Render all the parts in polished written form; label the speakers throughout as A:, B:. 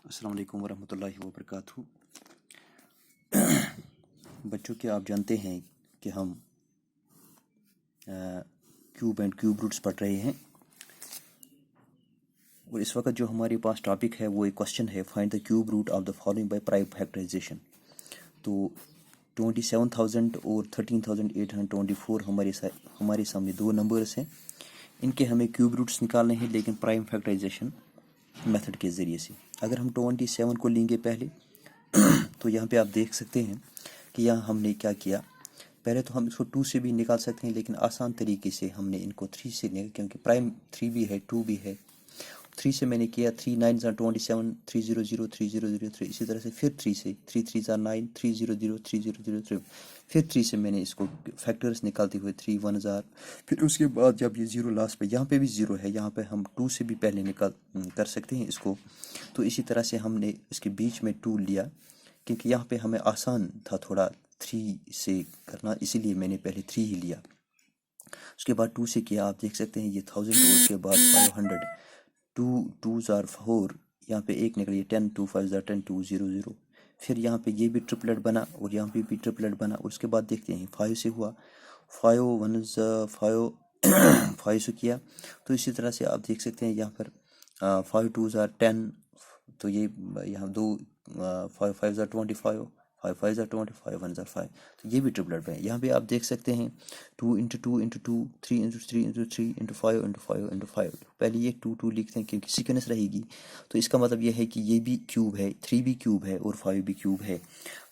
A: अस्सलाम वालेकुम वरहमतुल्लाहि वबरकातुहू। बच्चों के आप जानते हैं कि हम क्यूब एंड क्यूब रूट्स पढ़ रहे हैं और इस वक्त जो हमारे पास टॉपिक है वो एक क्वेश्चन है, find the cube root of the following by prime factorisation. तो 27,000 और 13,824 हमारे सामने दो नंबर्स हैं, इनके हमें क्यूब रूट्स निकालने हैं लेकिन प्राइम फैक्टराइजेशन मेथड के ज़रिए से। अगर हम 27 को लेंगे पहले तो यहाँ पे आप देख सकते हैं कि यहाँ हमने क्या किया। पहले तो हम इसको 2 से भी निकाल सकते हैं लेकिन आसान तरीके से हमने इनको 3 से निकाल, क्योंकि प्राइम 3 भी है 2 भी है। 3 से मैंने किया 3 9 27, 300 3003, इसी तरह से फिर 3 से 3 3 9 300 3003, फिर 3 से मैंने इसको फैक्टर्स निकालते हुए 3 1 फिर उसके बाद जब ये 0 लास्ट पे, यहाँ पे भी 0 है, यहाँ पे हम 2 से भी पहले निकाल कर सकते हैं इसको। तो इसी तरह से हमने इसके बीच में 2 लिया क्योंकि यहाँ पे हमें आसान था थोड़ा 3 से करना, इसीलिए मैंने पहले 3 ही लिया। उसके बाद 2 से किया, आप देख सकते हैं ये 1000 और उसके बाद 500, 2 2s are 4, यहाँ पे एक निकली 10, 2 5s are 10, 2 0 0। फिर यहाँ पे ये भी ट्रिपलेट बना और यहाँ पे भी ट्रिपलेट बना और उसके बाद देखते हैं 5 से हुआ, 5 1s 5 5 से किया। तो इसी तरह से आप देख सकते हैं यहाँ पर 5 2s are 10, तो ये यहाँ 2 5 5s are 25, 5 5s are 20, 5 1s are 5, तो ये भी ट्रिपलेट है। यहाँ पे आप देख सकते हैं 2 × 2 × 2, 3 × 3 × 3 × 5 × 5 × 5। पहले ये 2 2 लिखते हैं क्योंकि सीक्वेंस रहेगी, तो इसका मतलब ये है कि ये भी क्यूब है, 3 भी क्यूब है और 5 भी क्यूब है।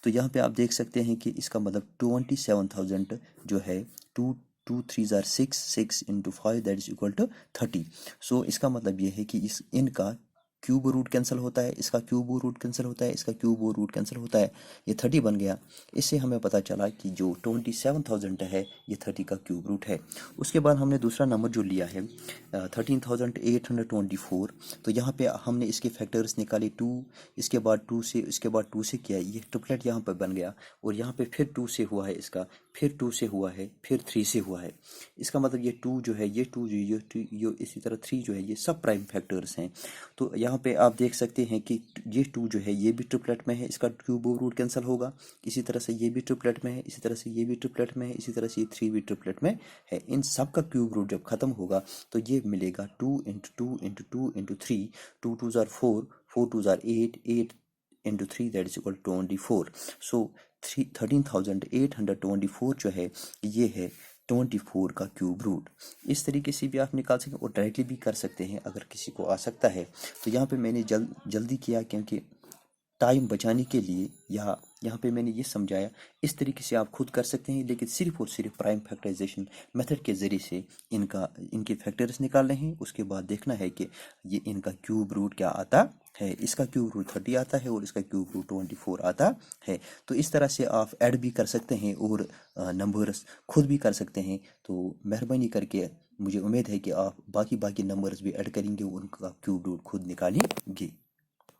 A: तो यहाँ पे आप देख सकते हैं कि इसका मतलब 27,000 जो है 2 2 3s are 6, 6 × 5 that is equal to 30। सो इसका मतलब ये है कि इनका क्यूब रूट कैंसिल होता है, इसका क्यूब रूट कैंसिल होता है, इसका क्यूब रूट कैंसिल होता है, ये 30 बन गया। इससे हमें पता चला कि जो 27,000 है ये 30 का क्यूब रूट है। उसके बाद हमने दूसरा नंबर जो लिया है 13,824, तो यहाँ पे हमने इसके फैक्टर्स निकाले 2, इसके बाद 2 से, इसके बाद 2 से किया, ये ट्रिपलेट यहाँ पर बन गया और यहाँ पे फिर 2 से हुआ है इसका, फिर 2 से हुआ है, फिर 3 से हुआ है। इसका मतलब ये 2 जो है, ये 2 ये इसी तरह 3 जो है, ये सब प्राइम फैक्टर्स हैं। तो यहाँ पे आप देख सकते हैं कि ये 2 जो है ये भी ट्रिपलेट में है, इसका क्यूब रूट कैंसिल होगा। इसी तरह से ये भी ट्रिपलेट में है, इसी तरह से ये भी ट्रिपलेट में है, इसी तरह से ये 3 भी ट्रिपलेट में है। इन सब का क्यूब रूट जब खत्म होगा तो ये मिलेगा 2 × 2 × 2 × 3, 2 2s are 4, 4 2s are 8, 8 × 3 that is equal 24। सो 13,824 जो है ये है 24 का क्यूब रूट। इस तरीके से भी आप निकाल सकते हैं और डायरेक्टली भी कर सकते हैं अगर किसी को आ सकता है। तो यहाँ पे मैंने जल्दी किया क्योंकि टाइम बचाने के लिए, या यहाँ पे मैंने ये समझाया। इस तरीके से आप खुद कर सकते हैं लेकिन सिर्फ और सिर्फ प्राइम फैक्टराइजेशन मेथड के ज़रिए से इनके फैक्टर्स निकालने हैं। उसके बाद देखना है कि ये इनका क्यूब रूट क्या आता है। इसका क्यूब रूट 30 आता है और इसका क्यूब रूट 24 आता है। तो इस तरह से आप ऐड भी कर सकते हैं और नंबर्स खुद भी कर सकते हैं। तो मेहरबानी करके मुझे उम्मीद है कि आप बाकी नंबर्स भी ऐड करेंगे और उनका क्यूब रूट खुद निकालेंगे।